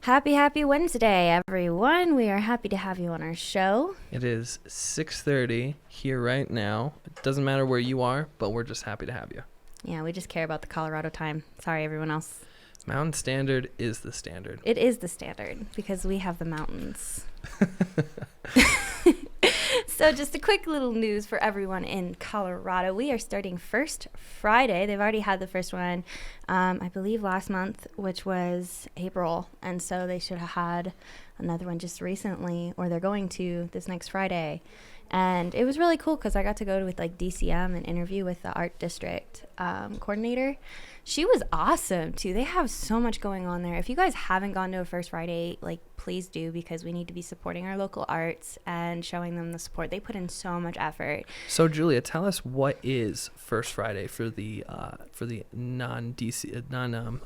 Happy Wednesday, everyone. We are happy to have you on our show. It is 6:30 here right now. It doesn't matter where you are, but we're just happy to have you. Yeah, we just care about the Colorado time. Sorry, everyone else. Mountain Standard is the standard. It is the standard because we have the mountains. So just a quick little news for everyone in Colorado. We are starting First Friday. They've already had the first one, I believe, last month, which was April. And so they should have had another one just recently, or they're going to this next Friday. And it was really cool because I got to go with like DCM and interview with the art district coordinator. She was awesome too. They have so much going on there. If you guys haven't gone to a First Friday, like please do, because we need to be supporting our local arts and showing them the support. They put in so much effort. So Julia, tell us, what is First Friday for the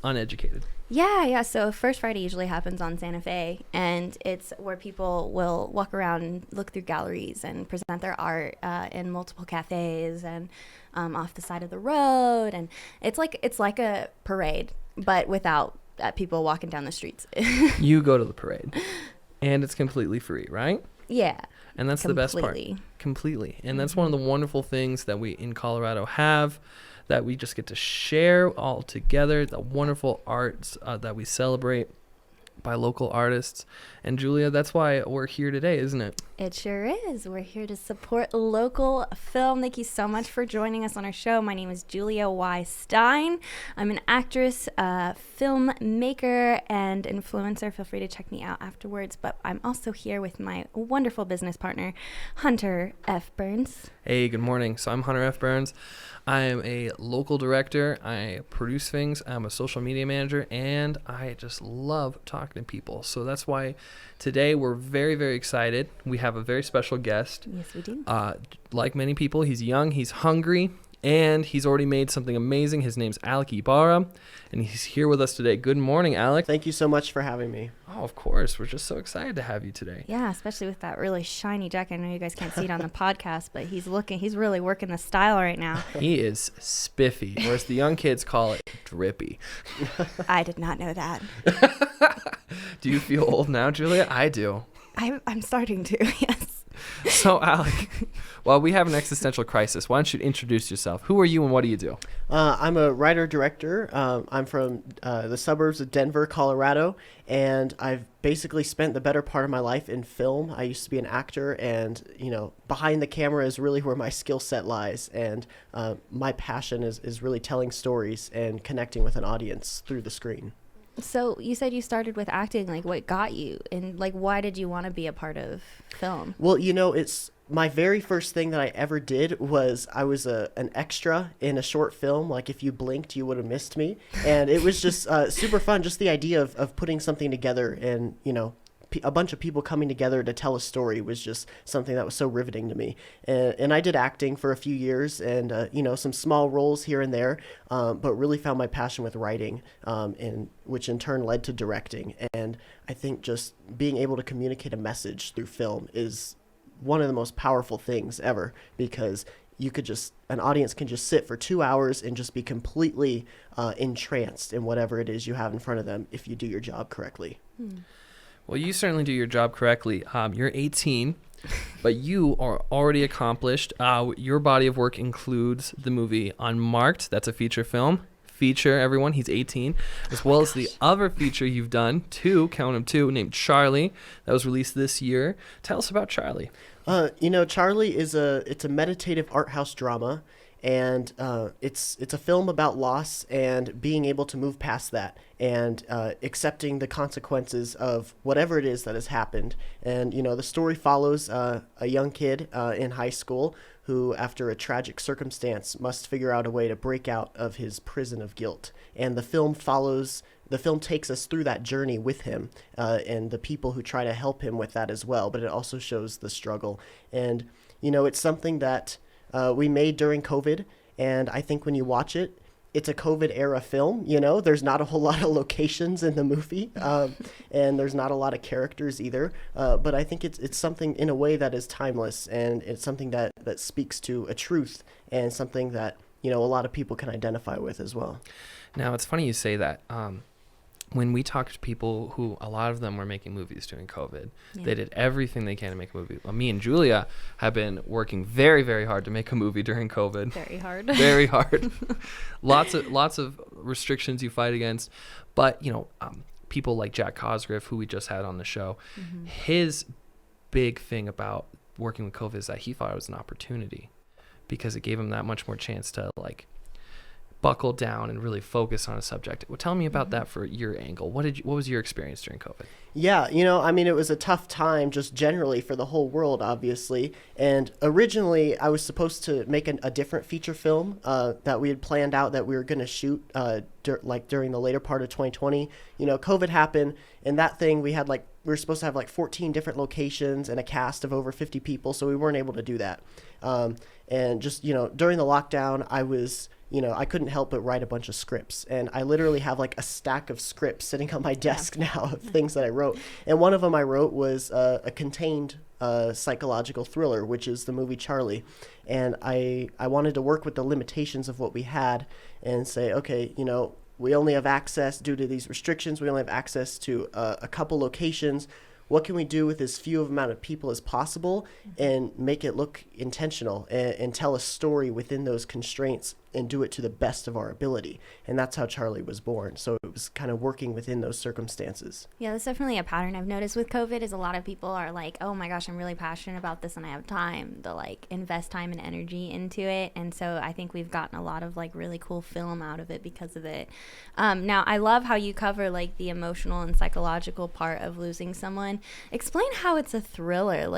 uneducated? Yeah. So First Friday usually happens on Santa Fe, and it's where people will walk around and look through galleries and present their art in multiple cafes and off the side of the road. And it's like a parade, but without people walking down the streets. You go to the parade, and it's completely free, right? Yeah. And that's completely. The best part. Completely. And that's one of the wonderful things that we in Colorado have, that we just get to share all together, the wonderful arts that we celebrate by local artists. And Julia, that's why we're here today, isn't it? It sure is. We're here to support local film. Thank you so much for joining us on our show. My name is Julia Y. Stein. I'm an actress, filmmaker, and influencer. Feel free to check me out afterwards. But I'm also here with my wonderful business partner, Hunter F. Burns. Hey, good morning. So I'm Hunter F. Burns. I am a local director. I produce things. I'm a social media manager, and I just love talking to people. So that's why today we're very, very excited. We have a very special guest. Yes, we do. Like many people, he's young, he's hungry, and he's already made something amazing. His name's Alec Ybarra, and he's here with us today. Good morning, Alec. Thank you so much for having me. Oh, of course. We're just so excited to have you today. Yeah, especially with that really shiny jacket. I know you guys can't see it on the podcast, but he's really working the style right now. He is spiffy, whereas the young kids call it drippy. I did not know that. Do you feel old now, Julia? I do. I'm starting to, yes. So, Alec, while we have an existential crisis, why don't you introduce yourself? Who are you and what do you do? I'm a writer-director. I'm from the suburbs of Denver, Colorado, and I've basically spent the better part of my life in film. I used to be an actor, and, behind the camera is really where my skill set lies, and my passion is really telling stories and connecting with an audience through the screen. So you said you started with acting. Like, what got you, and like, why did you want to be a part of film? Well, it's my very first thing that I ever did was I was an extra in a short film. Like, if you blinked, you would have missed me. And it was just super fun. Just the idea of putting something together and, a bunch of people coming together to tell a story was just something that was so riveting to me. And I did acting for a few years and, some small roles here and there, but really found my passion with writing, and which in turn led to directing. And I think just being able to communicate a message through film is one of the most powerful things ever, because an audience can just sit for 2 hours and just be completely entranced in whatever it is you have in front of them if you do your job correctly. Well, you certainly do your job correctly. You're 18, but you are already accomplished. Your body of work includes the movie Unmarked. That's a feature film. Feature, everyone. He's 18. As well as the other feature you've done, count them two, named Charlie, that was released this year. Tell us about Charlie. Charlie is it's a meditative art house drama. And it's a film about loss and being able to move past that and accepting the consequences of whatever it is that has happened. And, the story follows a young kid in high school who, after a tragic circumstance, must figure out a way to break out of his prison of guilt. And the film takes us through that journey with him and the people who try to help him with that as well. But it also shows the struggle. And, it's something that we made during COVID, and I think when you watch it, it's a COVID era film. There's not a whole lot of locations in the movie, and there's not a lot of characters either. But I think it's something in a way that is timeless, and it's something that speaks to a truth and something that a lot of people can identify with as well. Now, it's funny you say that. when we talked to people who, a lot of them were making movies during COVID, they did everything they can to make a movie. Well, me and Julia have been working very, very hard to make a movie during COVID. Very hard. Very hard. Lots of restrictions you fight against. But, people like Jack Cosgriff, who we just had on the show, his big thing about working with COVID is that he thought it was an opportunity because it gave him that much more chance to buckle down and really focus on a subject. Well, tell me about that for your angle. What was your experience during COVID? Yeah, it was a tough time just generally for the whole world, obviously. And originally, I was supposed to make a different feature film that we had planned out that we were going to shoot during the later part of 2020. COVID happened, and that thing we were supposed to have 14 different locations and a cast of over 50 people, so we weren't able to do that. And just, during the lockdown, I couldn't help but write a bunch of scripts. And I literally have a stack of scripts sitting on my desk now of things that I wrote. And one of them I wrote was a contained psychological thriller, which is the movie Charlie. And I wanted to work with the limitations of what we had and say, okay, we only have access due to these restrictions. We only have access to a couple locations. What can we do with as few amount of people as possible and make it look intentional and tell a story within those constraints and do it to the best of our ability? And that's how Charlie was born. So it was kind of working within those circumstances. Yeah, that's definitely a pattern I've noticed with COVID is a lot of people are like, oh my gosh, I'm really passionate about this and I have time to invest time and energy into it. And so I think we've gotten a lot of really cool film out of it because of it. Now, I love how you cover the emotional and psychological part of losing someone. Explain how it's a thriller.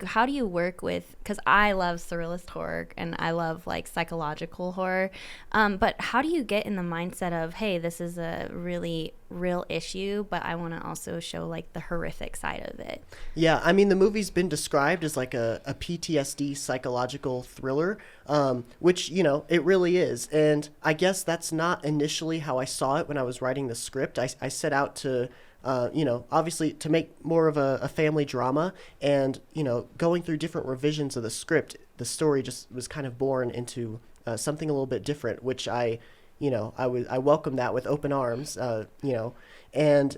How do you work with, because I love surrealist horror and I love psychological horror, but how do you get in the mindset of, hey, this is a really real issue, but I want to also show the horrific side of it? Yeah, the movie's been described as a PTSD psychological thriller, which it really is. And I guess that's not initially how I saw it when I was writing the script. I set out to obviously to make more of a family drama, and going through different revisions of the script, the story just was kind of born into something a little bit different, which I welcome that with open arms, and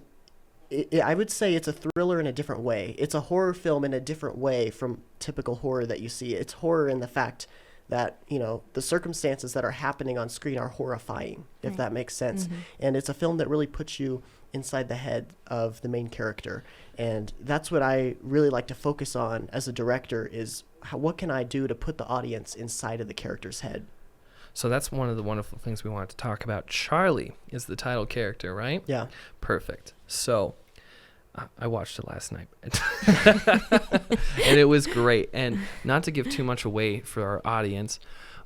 I would say it's a thriller in a different way. It's a horror film in a different way from typical horror that you see. It's horror in the fact that, the circumstances that are happening on screen are horrifying, if that makes sense. And it's a film that really puts you inside the head of the main character. And that's what I really like to focus on as a director is what can I do to put the audience inside of the character's head? So that's one of the wonderful things we wanted to talk about. Charlie is the title character, right? Yeah. Perfect. So I watched it last night and it was great. And not to give too much away for our audience,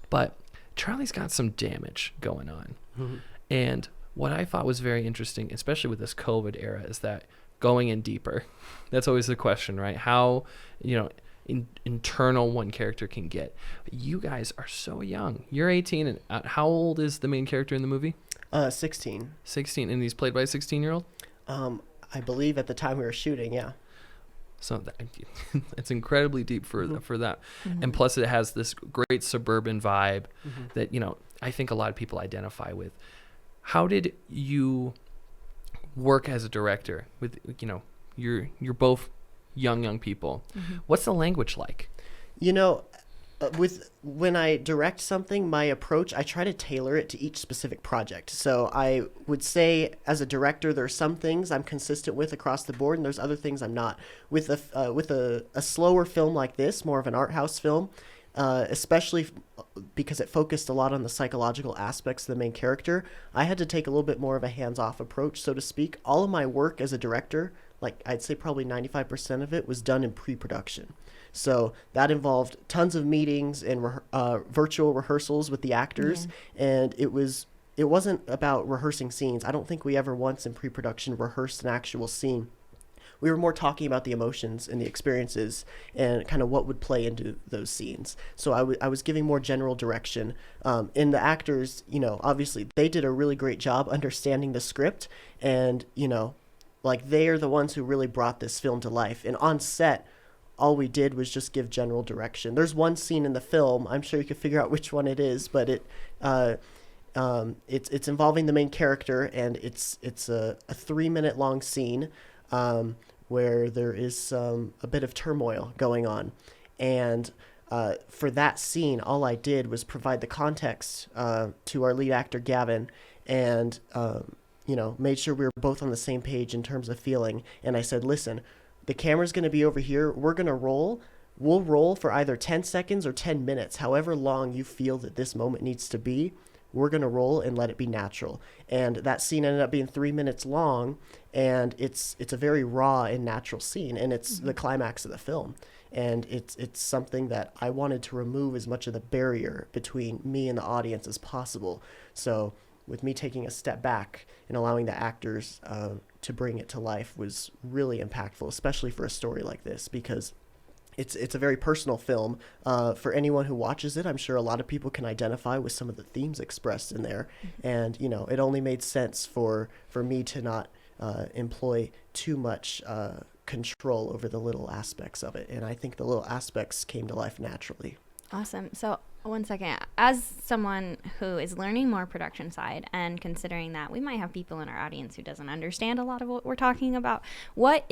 but Charlie's got some damage going on. And what I thought was very interesting, especially with this COVID era, is that going in deeper, that's always the question, right? How, internal one character can get. You guys are so young. You're 18, and how old is the main character in the movie? 16. 16, and he's played by a 16-year-old? I believe at the time we were shooting, yeah. So it's incredibly deep for that. And plus it has this great suburban vibe that, I think a lot of people identify with. How did you work as a director with, you're both young people. What's the language like? When I direct something, my approach, I try to tailor it to each specific project. So I would say as a director, there are some things I'm consistent with across the board, and there's other things I'm not. With a slower film like this, more of an art house film, especially because it focused a lot on the psychological aspects of the main character, I had to take a little bit more of a hands-off approach, so to speak. All of my work as a director, I'd say probably 95% of it was done in pre-production. So that involved tons of meetings and virtual rehearsals with the actors, and it wasn't about rehearsing scenes. I don't think we ever once in pre-production rehearsed an actual scene. We were more talking about the emotions and the experiences and kind of what would play into those scenes. So I was giving more general direction. And the actors, obviously they did a really great job understanding the script, and, they are the ones who really brought this film to life. And on set, all we did was just give general direction. There's one scene in the film, I'm sure you can figure out which one it is, but It's involving the main character, and it's a 3-minute long scene where there is a bit of turmoil going on. And for that scene, all I did was provide the context to our lead actor, Gavin, and made sure we were both on the same page in terms of feeling. And I said, listen, the camera's going to be over here. We're going to roll. We'll roll for either 10 seconds or 10 minutes, however long you feel that this moment needs to be. We're going to roll and let it be natural. And that scene ended up being 3 minutes long, and it's a very raw and natural scene, and it's the climax of the film. And it's something that I wanted to remove as much of the barrier between me and the audience as possible. So with me taking a step back and allowing the actors to bring it to life was really impactful, especially for a story like this, because it's a very personal film. For anyone who watches it, I'm sure a lot of people can identify with some of the themes expressed in there. And, it only made sense for me to not employ too much control over the little aspects of it. And I think the little aspects came to life naturally. Awesome. So 1 second, as someone who is learning more production side and considering that we might have people in our audience who doesn't understand a lot of what we're talking about, I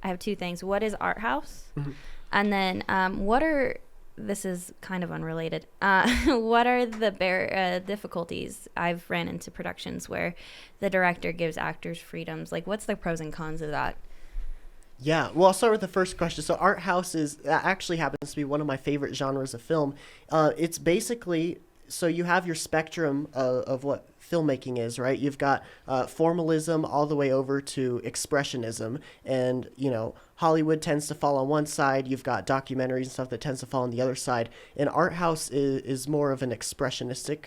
have two things. What is art house? Mm-hmm. And then this is kind of unrelated. What are the difficulties I've ran into productions where the director gives actors freedoms? Like, what's the pros and cons of that? Yeah, well, I'll start with the first question. So art house actually happens to be one of my favorite genres of film. It's basically, so you have your spectrum of what filmmaking is, right? You've got formalism all the way over to expressionism, and Hollywood tends to fall on one side. You've got documentaries and stuff that tends to fall on the other side. And art house is more of an expressionistic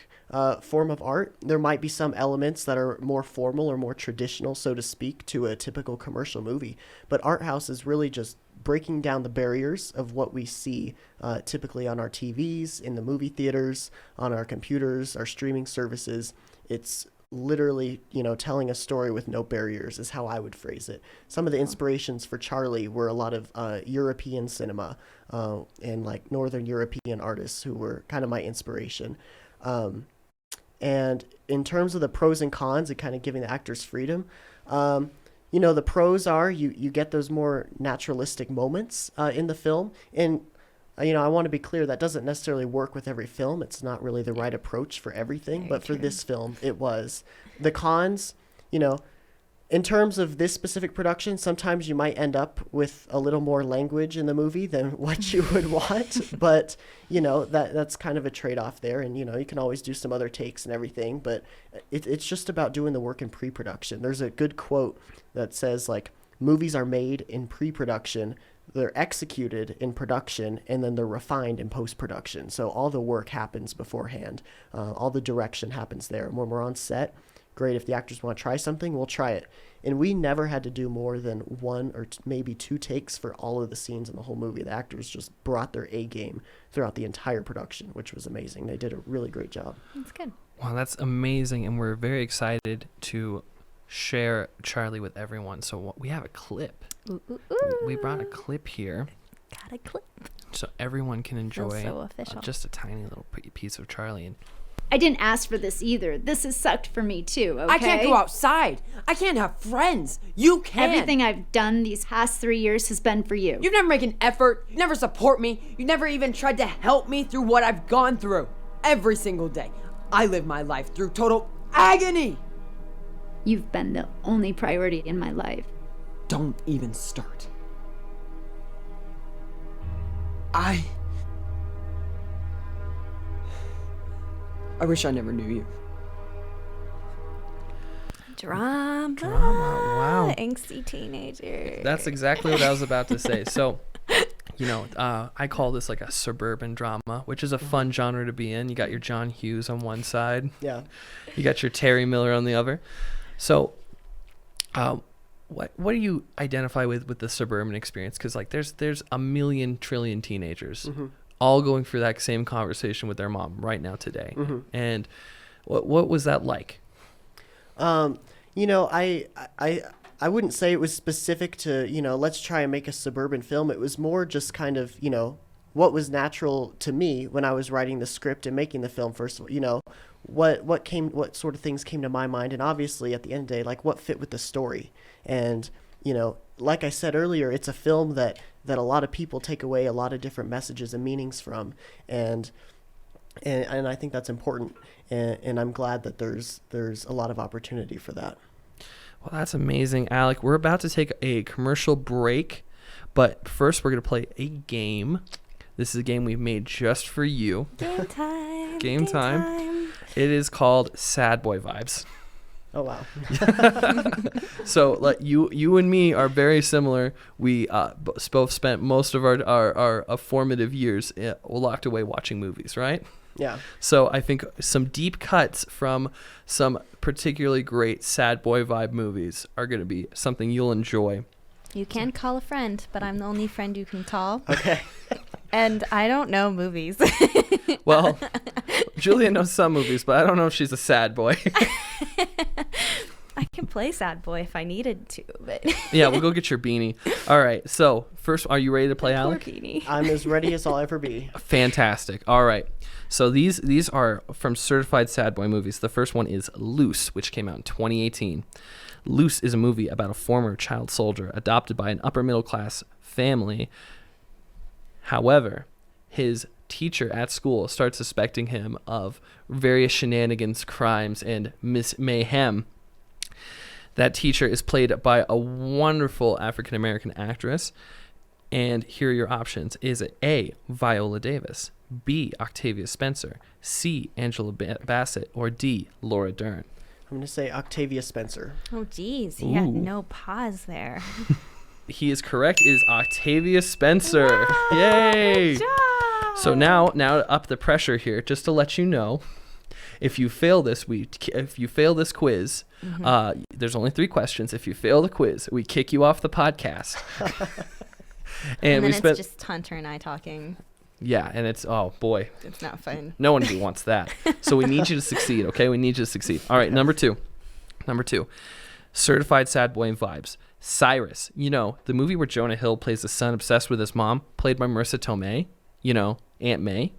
form of art. There might be some elements that are more formal or more traditional, so to speak, to a typical commercial movie. But art house is really just breaking down the barriers of what we see typically on our TVs, in the movie theaters, on our computers, our streaming services. It's literally, telling a story with no barriers is how I would phrase it. Some of the inspirations for Charlie were a lot of European cinema and like Northern European artists who were kind of my inspiration. And in terms of the pros and cons and kind of giving the actors freedom, the pros are you get those more naturalistic moments in the film. And, I want to be clear, that doesn't necessarily work with every film. It's not really the right approach for everything. But for this film, it was. The cons, in terms of this specific production, sometimes you might end up with a little more language in the movie than what you would want. But, that's kind of a trade-off there. And, you can always do some other takes and everything. But it's just about doing the work in pre-production. There's a good quote that says, like, movies are made in pre-production, they're executed in production, and then they're refined in post-production. So all the work happens beforehand. All the direction happens there. And when we're on set, great, if the actors want to try something, we'll try it. And we never had to do more than one or maybe two takes for all of the scenes in the whole movie. The actors just brought their A game throughout the entire production, which was amazing. They did a really great job. That's good. Wow, that's amazing. And we're very excited to share Charlie with everyone. So we have a clip. Ooh, ooh, ooh. We brought a clip here. Got a clip. So everyone can enjoy so official. Just a tiny little piece of Charlie. And I didn't ask for this either. This has sucked for me too, okay? I can't go outside. I can't have friends. You can. Everything I've done these past 3 years has been for you. You've never made an effort. You never support me. You never even tried to help me through what I've gone through. Every single day. I live my life through total agony. You've been the only priority in my life. Don't even start. I wish I never knew you. Drama. Wow. Angsty teenager. That's exactly what I was about to say. So, I call this like a suburban drama, which is a fun genre to be in. You got your John Hughes on one side. Yeah. You got your Terry Miller on the other. So, what do you identify with the suburban experience? Because like there's a million trillion teenagers all going through that same conversation with their mom right now today. And what was that like? I wouldn't say it was specific to, let's try and make a suburban film. It was more just kind of, what was natural to me when I was writing the script and making the film. First, what sort of things came to my mind, and obviously at the end of the day, like what fit with the story. And like I said earlier, it's a film that a lot of people take away a lot of different messages and meanings from, and I think that's important, and I'm glad that there's a lot of opportunity for that. Well, that's amazing, Alec. We're about to take a commercial break, but first we're going to play a game. This is a game we've made just for you. Game time. Game time. It is called Sad Boy Vibes. Oh, wow. So like you and me are very similar. We both spent most of our formative years locked away watching movies, right? Yeah. So I think some deep cuts from some particularly great sad boy vibe movies are going to be something you'll enjoy. You can call a friend, but I'm the only friend you can call. Okay. And I don't know movies. Well, Julia knows some movies, but I don't know if she's a sad boy. I can play sad boy if I needed to, but Yeah, we'll go get your beanie. All right. So first, are you ready to play, poor Alec? beanie. I'm as ready as I'll ever be. Fantastic. All right. So these are from certified sad boy movies. The first one is Loose, which came out in 2018. Loose is a movie about a former child soldier adopted by an upper middle class family. However, his teacher at school starts suspecting him of various shenanigans, crimes, and mayhem. That teacher is played by a wonderful African-American actress. And here are your options. Is it A, Viola Davis, B, Octavia Spencer, C, Angela Bassett, or D, Laura Dern? I'm going to say Octavia Spencer. Oh, geez. He had Ooh. no pause there. He is correct. It is Octavia Spencer. Wow, Yay! good job. So now to up the pressure here, just to let you know, if you fail this quiz, there's only 3 questions. If you fail the quiz, we kick you off the podcast. And then we spent it's just Hunter and I talking. Yeah, and it's, oh boy, It's not fun. no one wants that. So we need you to succeed, okay? We need you to succeed. All right, number two, certified sad boy vibes. Cyrus, the movie where Jonah Hill plays the son obsessed with his mom, played by Marissa Tomei, Aunt May.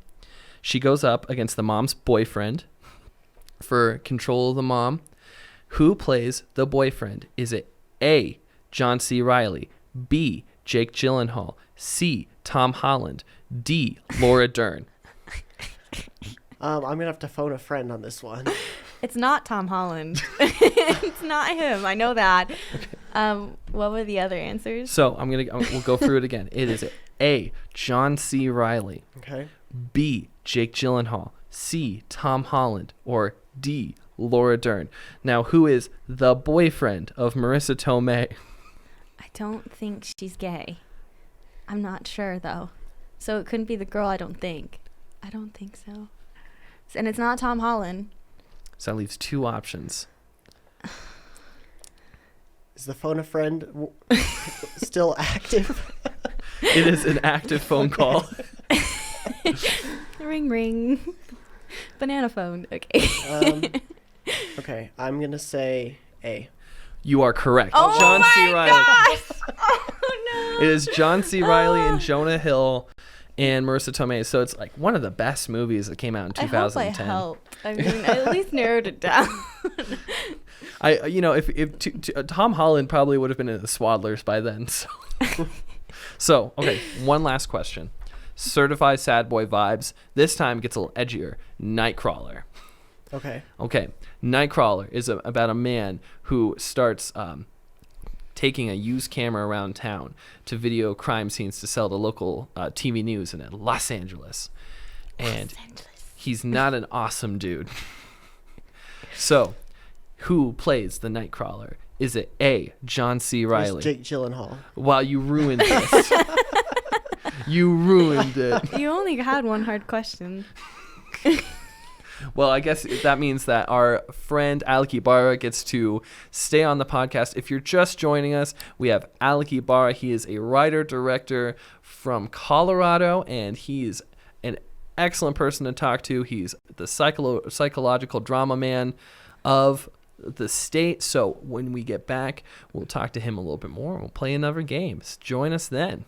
She goes up against the mom's boyfriend for control of the mom. Who plays the boyfriend? Is it A, John C. Reilly, B, Jake Gyllenhaal, C, Tom Holland, D, Laura Dern? I'm going to have to phone a friend on this one. It's not Tom Holland. It's not him. I know that. What were the other answers? So we'll go through it again. It is A, John C. Reilly, Okay. B, Jake Gyllenhaal, C, Tom Holland, or D, Laura Dern. Now, who is the boyfriend of Marissa Tomei? I don't think she's gay. I'm not sure, though. So it couldn't be the girl, I don't think. I don't think so. And it's not Tom Holland. So that leaves 2 options. Is the phone a friend still active? It is an active phone call. Ring, ring. Banana phone. Okay. Okay, I'm going to say A. You are correct. Oh John my C. Reilly. gosh! Oh, no. It is John C. Reilly and Jonah Hill and Marissa Tomei. So it's like one of the best movies that came out in 2010. I helped. I mean, I at least narrowed it down. If Tom Holland probably would have been in the Swaddlers by then. So okay, one last question. Certified sad boy vibes. This time gets a little edgier. Nightcrawler. Okay. Nightcrawler is about a man who starts taking a used camera around town to video crime scenes to sell to local TV news in Los Angeles. And he's not an awesome dude. So, who plays the Nightcrawler? Is it A, John C. Reilly? It's Jake Gyllenhaal. Wow, you ruined this. You ruined it. You only had one hard question. Well, I guess that means that our friend Alec Ybarra gets to stay on the podcast. If you're just joining us, we have Alec Ybarra. He is a writer-director from Colorado, and he's an excellent person to talk to. He's the psychological drama man of the state. So when we get back, we'll talk to him a little bit more, and we'll play another game. Join us then.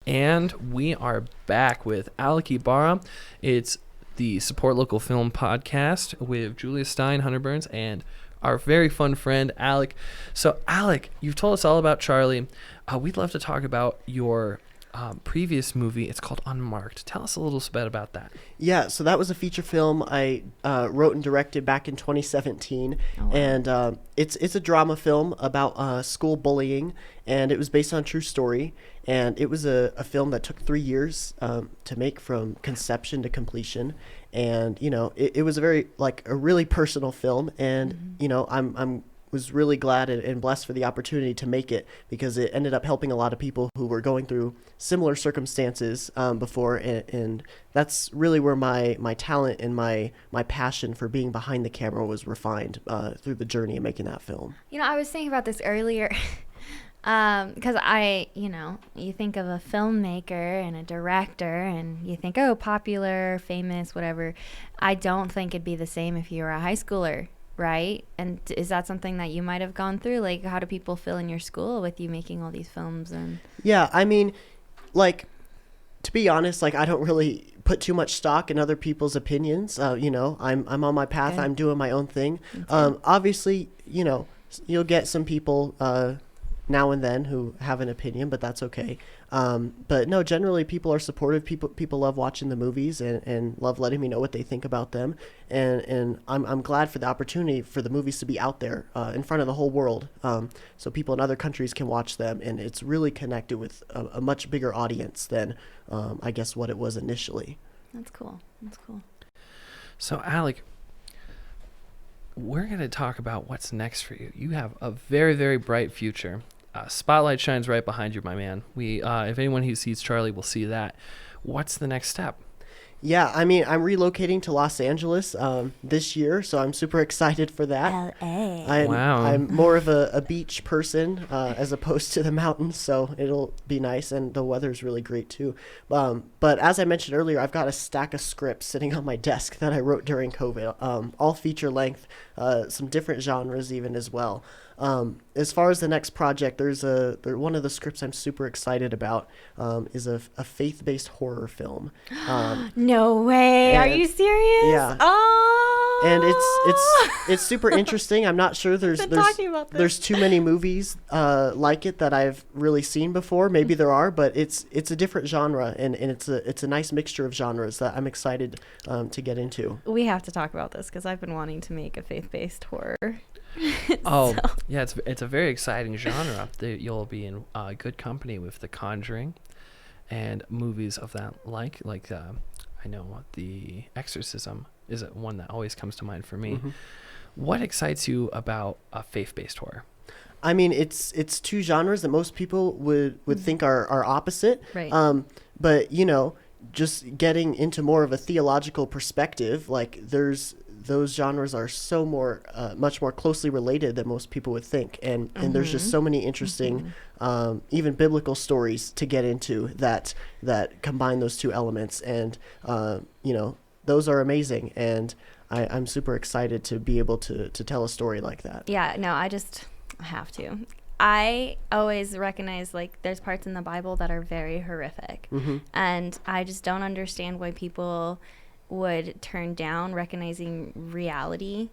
And we are back with Alec Ybarra. It's the Support Local Film podcast with Julia Stein, Hunter Burns, and our very fun friend, Alec. So, Alec, you've told us all about Charlie. We'd love to talk about your previous movie. It's called Unmarked. Tell us a little bit about that. Yeah, so that was a feature film I wrote and directed back in 2017, and it's a drama film about school bullying, and it was based on a true story, and it was a film that took 3 years to make from conception to completion, and it was a really personal film, and I'm was really glad and blessed for the opportunity to make it, because it ended up helping a lot of people who were going through similar circumstances before, and that's really where my talent and my passion for being behind the camera was refined through the journey of making that film. I was thinking about this earlier because you think of a filmmaker and a director and you think, oh, popular, famous, whatever. I don't think it'd be the same if you were a high schooler. Right? And is that something that you might have gone through? Like, how do people feel in your school with you making all these films? And yeah, I mean, to be honest, I don't really put too much stock in other people's opinions. I'm on my path. Okay. I'm doing my own thing. Obviously, you'll get some people now and then who have an opinion, but that's okay. But no, generally people are supportive. People love watching the movies and love letting me know what they think about them. And I'm glad for the opportunity for the movies to be out there in front of the whole world, so people in other countries can watch them. And it's really connected with a much bigger audience than I guess what it was initially. That's cool. So, Alec, we're going to talk about what's next for you. You have a very, very bright future. Spotlight shines right behind you, my man. If anyone who sees Charlie will see that. What's the next step? Yeah, I mean, I'm relocating to Los Angeles this year, so I'm super excited for that. L.A. Wow. I'm more of a beach person as opposed to the mountains, so it'll be nice, and the weather's really great too. But as I mentioned earlier, I've got a stack of scripts sitting on my desk that I wrote during COVID, all feature length, some different genres even as well. As far as the next project, there's one of the scripts I'm super excited about is a faith-based horror film. No way. Are and- you serious? Yeah. Oh. And it's super interesting. I'm not sure Been talking about this. there's too many movies like it that I've really seen before. Maybe there are, but it's a different genre, and it's a nice mixture of genres that I'm excited to get into. We have to talk about this because I've been wanting to make a faith-based horror. Oh, yeah, it's a very exciting genre. You'll be in good company with The Conjuring and movies of that like I know The Exorcism is one that always comes to mind for me. Mm-hmm. What excites you about a faith-based horror? I mean, it's two genres that most people would think are opposite. Right. But just getting into more of a theological perspective, those genres are so much more closely related than most people would think, and there's just so many interesting even biblical stories to get into that combine those two elements, and those are amazing, and I'm super excited to be able to tell a story like that. Yeah, no, I have to. I always recognize there's parts in the Bible that are very horrific, and I just don't understand why people would turn down recognizing reality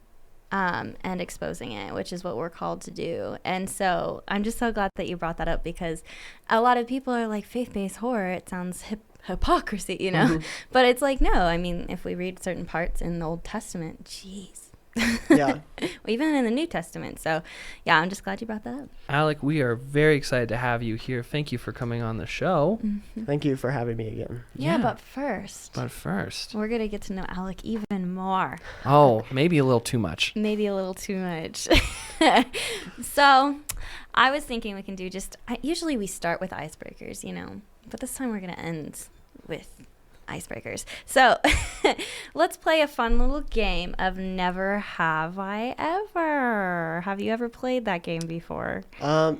and exposing it, which is what we're called to do. And so I'm just so glad that you brought that up, because a lot of people are like, faith-based horror, it sounds hypocrisy, but it's no, I mean, if we read certain parts in the Old Testament, jeez. Yeah. Even in the New Testament. So yeah, I'm just glad you brought that up. Alec, we are very excited to have you here. Thank you for coming on the show. Thank you for having me again. Yeah, Yeah. but first we're gonna get to know Alec even more. Oh, maybe a little too much. Maybe a little too much. So I was thinking we can do usually we start with icebreakers, but this time we're going to end with icebreakers. So let's play a fun little game of Never Have I Ever. Have you ever played that game before?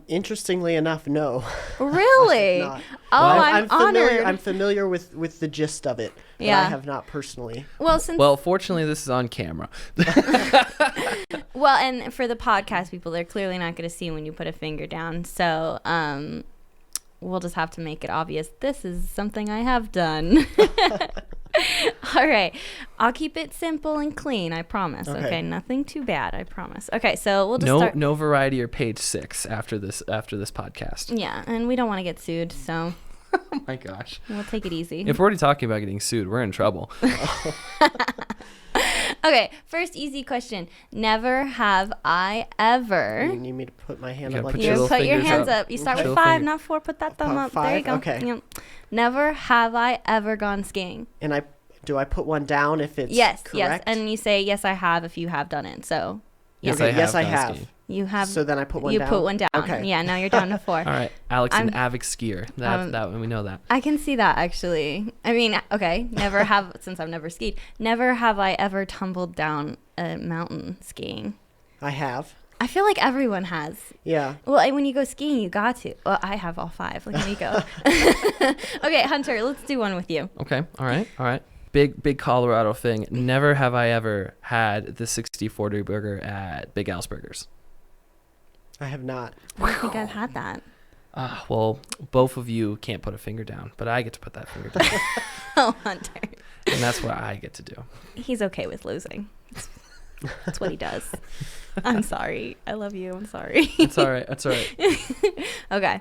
Interestingly enough, no. Really? Not. Oh, Well, I'm honored. I'm familiar with the gist of it, but Yeah. I have not personally. Well, fortunately, this is on camera. Well, and for the podcast people, they're clearly not going to see when you put a finger down. So we'll just have to make it obvious. This is something I have done. All right. I'll keep it simple and clean. I promise. Okay. Nothing too bad. I promise. Okay. So we'll just start. No variety or page 6 after this podcast. Yeah. And we don't want to get sued. So. Oh my gosh. We'll take it easy. If we're already talking about getting sued, we're in trouble. Okay, first easy question. Never have I ever. You need me to put my hand up like You this? put your hands up. You start with 5, not 4. Put that thumb up. 5? There you go. Okay. Yep. Never have I ever gone skiing. And do I put one down if it's yes, correct? Yes. And you say, yes, I have if you have done it. So, yes, okay, I I have. Skiing. You have. So then I put one down? You put one down. Okay. Yeah, now you're down to 4. All right. Alex, an avid skier. That we know that. I can see that, actually. I mean, okay, never have, since I've never skied, never have I ever tumbled down a mountain skiing. I have. I feel like everyone has. Yeah. Well, when you go skiing, you got to. Well, I have all 5. Look at me go. Okay, Hunter, let's do one with you. Okay. All right. Big Colorado thing. Never have I ever had the 60-40 burger at Big Al's Burgers. I have not. I don't think I've had that. Well, both of you can't put a finger down, but I get to put that finger down. Oh, Hunter. And that's what I get to do. He's okay with losing. That's what he does. I'm sorry. I love you. I'm sorry. It's all right. That's all right. Okay.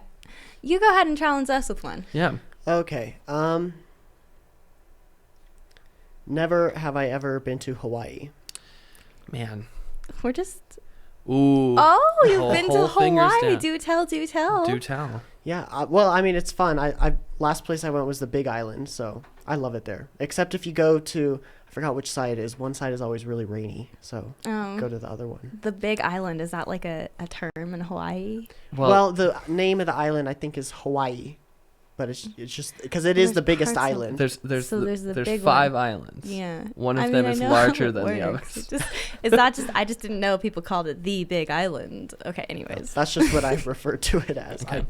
You go ahead and challenge us with one. Yeah. Okay. Never have I ever been to Hawaii. Man. We're just... Ooh. Oh, you've been to Hawaii. down. Do tell. Do tell. Yeah. Well, I mean, it's fun. I last place I went was the Big Island, so I love it there. Except if you go to, I forgot which side it is. One side is always really rainy, so go to the other one. The Big Island, is that like a term in Hawaii? Well, the name of the island I think is Hawaii, but it's just because it is the biggest island. There's the big 5 one. islands. Yeah. One of them is larger than the others. I just didn't know people called it the Big Island. Okay, anyways. That's just what I refer to it as. Okay.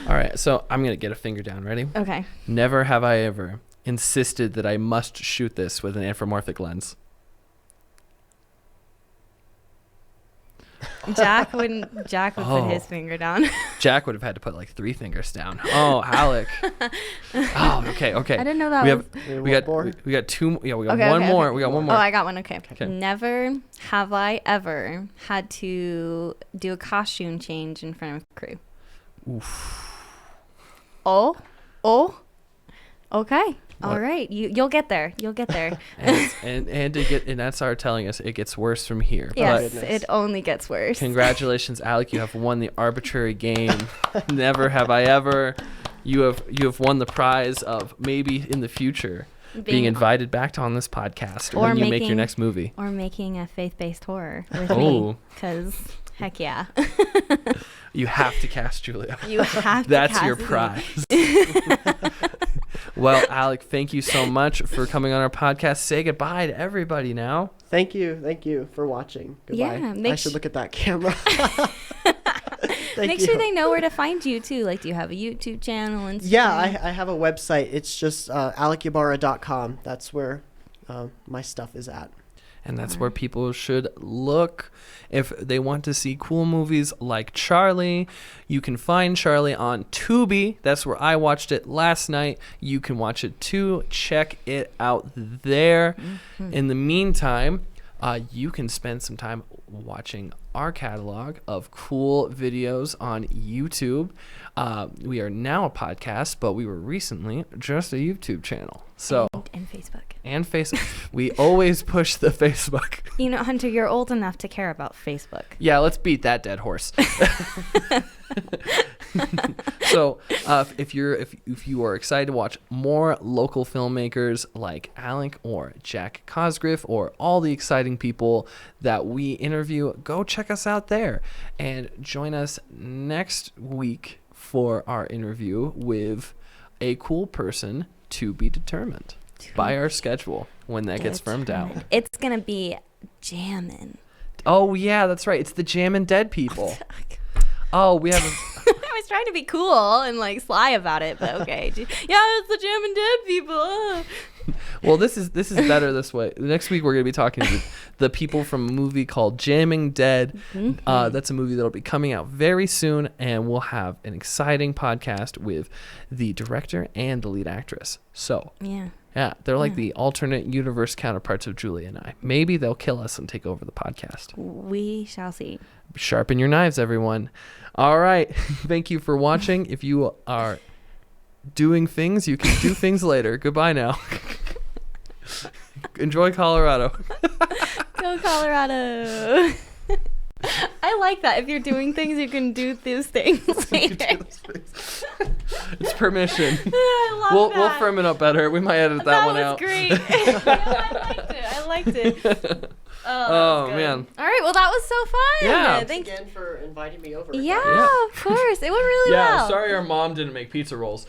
All right, so I'm going to get a finger down. Ready? Okay. Never have I ever insisted that I must shoot this with an anthropomorphic lens. Jack would put his finger down. Jack would have had to put like 3 fingers down. Oh, Alec. Oh, okay. I didn't know that we got 2. Yeah, we got okay, one okay, more. okay. We got one more. Oh, I got one. Okay. Never have I ever had to do a costume change in front of a crew. Oof. Oh. Okay. All right. You'll get there. and that's our telling us it gets worse from here. Yes, it only gets worse. Congratulations, Alec. You have won the arbitrary game. Never have I ever. You have won the prize of maybe in the future being invited back on this podcast when you make your next movie. Or making a faith-based horror with me. Because heck yeah. You have to cast Julia. You have to That's cast your prize. Well, Alec, thank you so much for coming on our podcast. Say goodbye to everybody now. Thank you for watching. Goodbye. Yeah, I should look at that camera. Make sure they know where to find you too. Like, do you have a YouTube channel and stuff? Yeah, I have a website. It's just AlecYbarra.com. That's where my stuff is at. And that's where people should look if they want to see cool movies like Charlie. You can find Charlie on Tubi. That's where I watched it last night. You can watch it too. Check it out there. Mm-hmm. In the meantime, you can spend some time watching our catalog of cool videos on YouTube. We are now a podcast, but we were recently just a YouTube channel. So and Facebook. And Facebook. We always push the Facebook. You know, Hunter, you're old enough to care about Facebook. Yeah, let's beat that dead horse. So, if you are excited to watch more local filmmakers like Alec or Jack Cosgriff or all the exciting people that we interview, go check us out there and join us next week for our interview with a cool person to be determined by our schedule when that gets firmed out. It's going to be jammin'. Oh, yeah, that's right. It's the Jammin' Dead people. Oh, we have I was trying to be cool and like sly about it, but okay. Yeah, it's the Jammin' Dead people. Well, this is better this way. Next week we're going to be talking to the people from a movie called Jamming Dead. That's a movie that'll be coming out very soon, and we'll have an exciting podcast with the director and the lead actress. So yeah, they're like the alternate universe counterparts of Julie and I. Maybe they'll kill us and take over the podcast. We shall see. Sharpen your knives, everyone. All right. Thank you for watching. If you are doing things, you can do things later. Goodbye now. Enjoy Colorado. Go Colorado. I like that. If you're doing things, you can do those things later. It's permission. I love that. We'll firm it up better. We might edit that one out. That was great. I liked it. Oh, man. All right. Well, that was so fun. Yeah. Thanks again for inviting me over. Yeah, of course. It went really well. Yeah, sorry our mom didn't make pizza rolls.